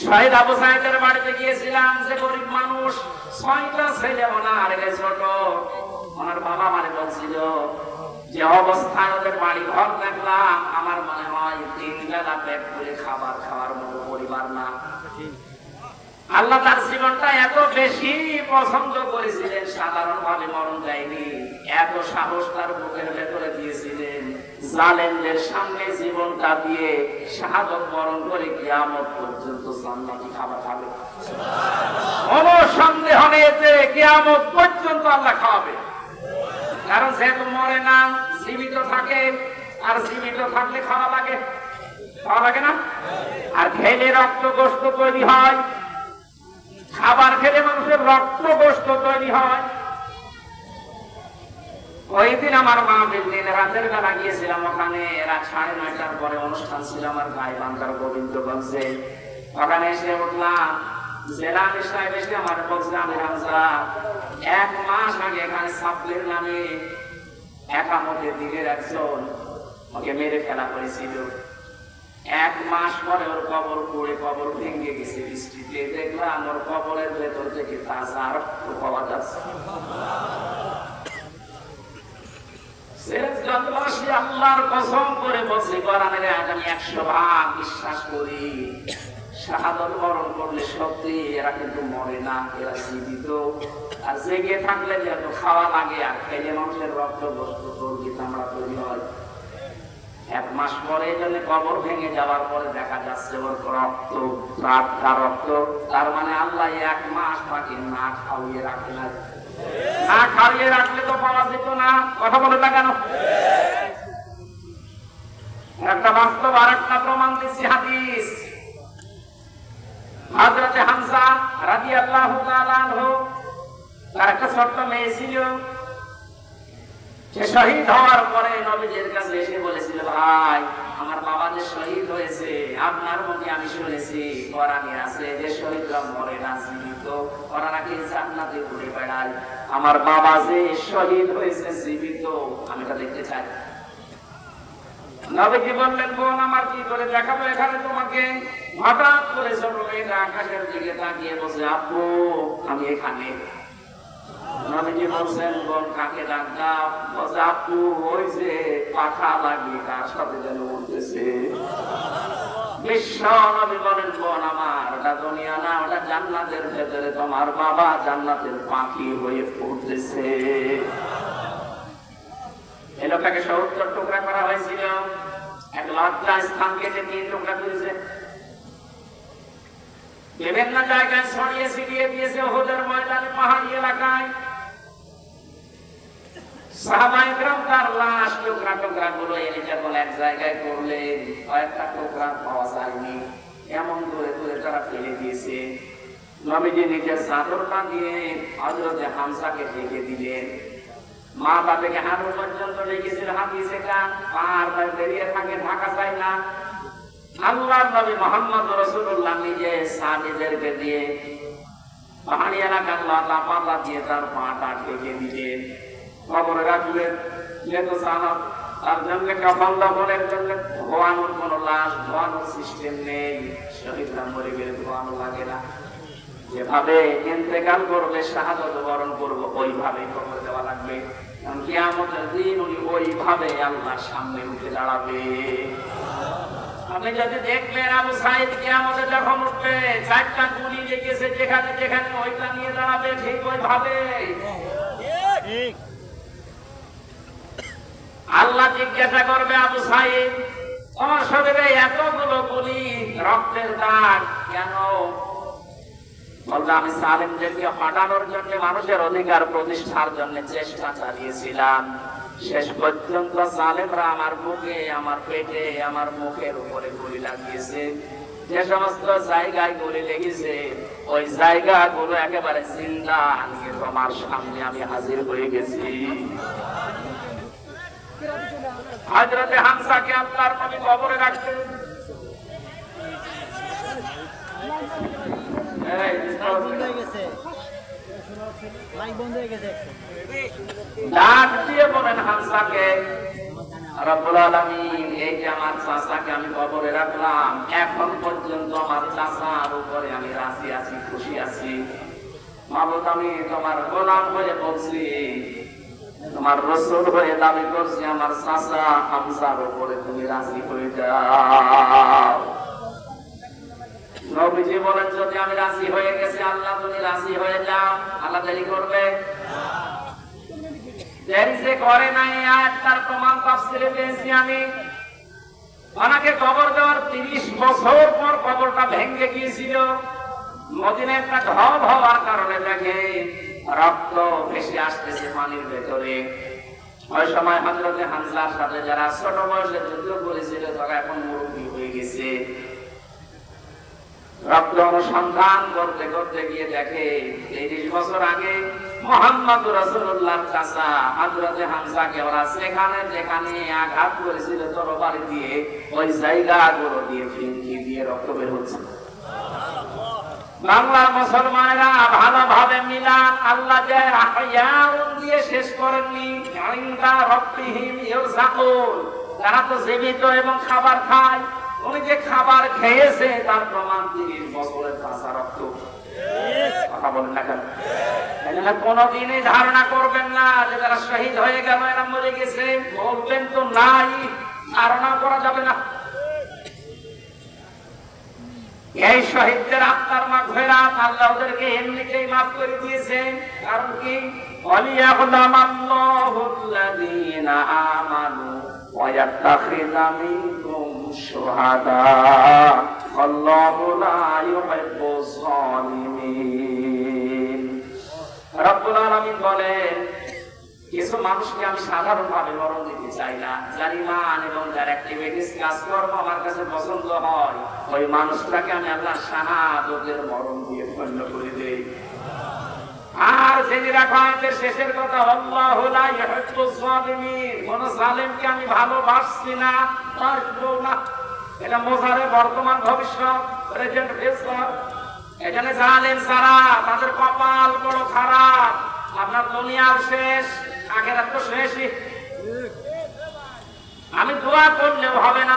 শহীদ আবু সাঈদের বাড়িতে গিয়েছিলাম, যে গরিব মানুষ, 6টা ছেলে ওনার ছোট। ওনার বাবা মানে বলছিল যে অবস্থায় ওদের বাড়ি ঘর দেখলাম, আমার মনে হয় 3 বেলা পেট করে খাবার খাওয়ার মতো পরিবার না। আল্লাহ তার জীবনটা এত বেশি পছন্দ করেছিলেন, সাধারণভাবে মরণ যায়নি। এত সাহস তার বুকের ভেতরে দিয়েছিলেন, জালেমদের সামনে জীবনটা দিয়ে শাহাদত বরণ করে কিয়ামত পর্যন্ত জান্নাতি খাবার খাবে। কোনো সন্দেহ নেই যে কিয়ামত পর্যন্ত আল্লাহ খাওয়াবে। কারণ যেহেতু মরে না, জীবিত থাকে, আর জীবিত থাকলে খাওয়া লাগে, খাওয়া লাগে না? আর খেলে রক্ত গোশত তৈরি হয়, খাবার খেলে মানুষের রক্ত গোশত তৈরি হয়। ওই দিন আমার মা দিন রাতের বেলা গিয়েছিলাম, ওখানে রাত 9:30টার পরে অনুষ্ঠান ছিল আমার গাইবান্ধার গোবিন্দগঞ্জে। ওখানে এসে উঠলাম, জেলা আমির সাহেব এসে আমার বলছে, আমির হামজা 1 মাস আগে এখানে সাপ্লের নামে একামতের দিকের একজন ওকে মেরে ফেলা হয়েছিল। 1 মাস পরে ওর কবর পড়ে কবর ভেঙে গেছে বৃষ্টিতে। দেখলাম ওর কবরের ভেতর থেকে তাজা রক্ত পাওয়া যাচ্ছে। আল্লাহর কসম করে বলছি, কোরআনের আয়াত আমি 100 ভাগ বিশ্বাস করি। শাহাদাত বরণ করলে সত্যি এরা কিন্তু মরে না, এরা জীবিত। আর জেগে থাকলে যেহেতু খাওয়া লাগে, আর খেলে মানুষের রক্ত গোশত চর্বি চামড়া তৈরি হয়। 1 মাস পরে জন্য কবর ভেঙে যাওয়ার পরে দেখা যাচ্ছে ওর রক্ত, টাটকা রক্ত। তার মানে আল্লাহ 1 মাস তাকে না খাওয়িয়ে রাখে না। না খাওয়িয়ে রাখলে তো পাওয়া যেত না। কথা বলে না কেন? একটা বাস্তব আর একটা প্রমাণ দিচ্ছি, হাদিস। হযরত হামজা রাদিয়াল্লাহু তাআলা আনহু, তার একটা ছোট্ট মেয়ে ছিল। সে শহীদ হওয়ার পরে নবীজির কাছে এসে বলেছিল, ভাই আমার বাবা যে শহীদ হয়েছে, আপনার মুখে আমি শুনেছি কোরআনে আছে যে শহীদরা মরে না, জীবিত, ওরা নাকি জান্নাতে ঘুরে বেড়ায়। আমার বাবা যে শহীদ হয়েছে জীবিত, আমি এটা দেখতে চাই। নবীজি বললেন, বোন আমার কি করে দেখাবো এখানে তোমাকে? হঠাৎ করে ছোট মেয়েটা আকাশের দিকে তাকিয়ে বলছে, আব্বু আমি এখানে। নবীজি বলছেন, বোন কাকে ডাক দাও? বলছে, আব্বু ওই যে পাখা লাগিয়ে কার সাথে যেন উঠতেছে। বিশ্ব নবী বলেন, বোন আমার, ওটা দুনিয়া না, ওটা জান্নাতের ভেতরে তোমার বাবা জান্নাতের পাখি হয়ে উঠতেছে। এই লোকটাকে 70 টুকরা করা হয়েছিল, এক লজ্জা স্থান কেটে 3 টুকরা করেছে। বিভিন্ন জায়গায় ছড়িয়ে ছিটিয়ে দিয়েছে, উহুদের ময়দানে, পাহাড়ি এলাকায়। সাহাবায়ে কেরাম তার লাশ টুকরা টুকরা গুলো এনে যখন এক জায়গায় করলেন, কয়েকটা টুকরা পাওয়া যায়নি, এমন দূরে দূরে তারা ফেলে দিয়েছে। নবীজি নিজের চাদরটা দিয়ে হযরত হামজাকে ঢেকে দিলেন। মা বাবাকে হাঁটু পর্যন্ত রেখেছিল, হাতিছে কান, পার বেরিয়ে থাকে, ঢাকা যায় না। আল্লাহর নবী মুহাম্মদ রাসূলুল্লাহ নিজে সাহাবীদেরকে দিয়ে পাহাড়ি এলাকার লতা পাতা দিয়ে তার পাটা ঢেকে দিলেন, কবরে রাখলেন। যেহেতু সাহাব, তার জন্য কাফন দাফনের জন্য ধোয়ানোর কোন লাশ ধোয়ানোর সিস্টেম নেই। শহীদরা মরে গেলে ধোয়ানো লাগে না, যেভাবে ইন্তেকাল করবে, শাহাদাত বরণ করবো, ওইভাবেই কবর দেওয়া লাগবে। কারণ কিয়ামতের দিন উনি ওইভাবে আল্লাহর সামনে উঠে দাঁড়াবে। আপনি যদি দেখবেন আবু সাঈদ কিয়ামতে যখন উঠবে, 4টা গুলি লেগেছে যেখানে যেখানে, ওইটা নিয়ে দাঁড়াবে ঠিক ওইভাবে। আল্লাহ জিজ্ঞাসা করবে, আবু সাঈদ তোমার শরীরে এতগুলো গুলি, রক্তের দাগ কেন? বলবে, আমি সালেমদেরকে হটানোর জন্য, মানুষের অধিকার প্রতিষ্ঠার জন্য চেষ্টা চালিয়েছিলাম। শেষ পর্যন্ত সালেমরা আমার বুকে, আমার পেটে, আমার মুখের উপরে গুলি লাগিয়েছে। যে সমস্ত জায়গায় গুলি লেগেছে, ওই জায়গাগুলো একেবারে জিন্দা নিয়ে তোমার সামনে আমি হাজির হয়ে গেছি। হযরত হামজাকে আল্লাহর নবী কবরে রাখতেন। ডাক দিয়ে বলেন হামজাকে, রব্বুল আলামিন এই যে আমার চাচাকে আমি কবরে রাখলাম, এখন পর্যন্ত আমার চাচার উপরে আমি রাজি আছি, খুশি আছি। মাবুদ, আমি তোমার গোলাম হয়ে বলছি, তোমার রাসূল হয়ে দাবি করছি, আমার চাচা হামজার উপরে তুমি রাজি হয়ে যাও। নবীজি বলেন, যদি আমি রাজি হয়ে গেছি, আল্লাহ তুমি রাজি হয়ে যাও। আল্লাহ দেরি করবে? দেরি যে করে নাই, আর তার প্রমাণ তাফসীরে পেয়েছি আমি। ওনাকে কবর দেওয়ার 30 বছর পর কবরটা ভেঙে গিয়েছিল। মদিনায় একটা ঢল হওয়ার কারণে দেখে রক্ত ভেসে আসতেছে পানির ভেতরে। ওই সময় হযরতে হামজার সাথে যারা ছোট বয়সে যুদ্ধ করেছিল তারা এখন মুরব্বী হয়ে গেছে। রক্ত অনুসন্ধান করতে করতে গিয়ে দেখে 30 বছর আগে মুহাম্মদুর রাসূলুল্লাহর চাচা হযরতে হামজাকে ওরা সেখানে যেখানে আঘাত করেছিল তরবারি দিয়ে, ওই জায়গাগুলো দিয়ে ফিনকি দিয়ে রক্ত বের হচ্ছে। বাংলার মুসলমানেরা ভালোভাবে মিলান, আল্লাহ যে আহয়াউন দিয়ে শেষ করেননি, ইনদা রাব্বিহিম ইরযাকুন, তারা তো জীবিত এবং খাবার খায়। উনি যে খাবার খেয়েছে তার প্রমাণ 30 বছরের কাঁচা রক্ত। কথা বলেন না কেন? এজন্য কোনদিনই ধারণা করবেন না যে যারা শহীদ হয়ে গেল এরা মরে গেছে, বলবেন তো নাই, ধারণা করা যাবে না। এই শহীদদের আত্মার মাগফিরাত আল্লাহ ওদেরকে এমনিতেই মাফ করে দিয়েছেন। কারণ কি? ওয়ালিয়াকুলামাল্লাহুল্লাযীনা আমানু ওয়া ইয়াত্তাখিযা মিনকুম শুহাদা আল্লাহু লা ইউহিব্বুজ যালিমিন। রব্বুল আলামিন বলেন, কিছু মানুষকে আমি সাধারণভাবে মরণ দিতে চাই না, যার ঈমান এবং যার অ্যাক্টিভিটিস কাজকর্ম আমার কাছে পছন্দ হয়, ওই মানুষটাকে আমি আল্লাহর শাহাদাতের মরণ দিয়ে ধন্য করে দেই। আর জেনে রাখো আয়াতের শেষের কথা, আল্লাহু লা ইউহিব্বুজ যালিমিন, কোন জালেমকে আমি ভালোবাসছি না, বাসবো না। এটা মোজারে বর্তমান ভবিষ্যৎ, প্রেজেন্ট ফিউচার। এখানে জালেম যারা, তাদের কপাল বড় খারাপ। আপনার দুনিয়াও শেষ, আখিরাত তো শেষই। আমি দোয়া করলেও হবে না।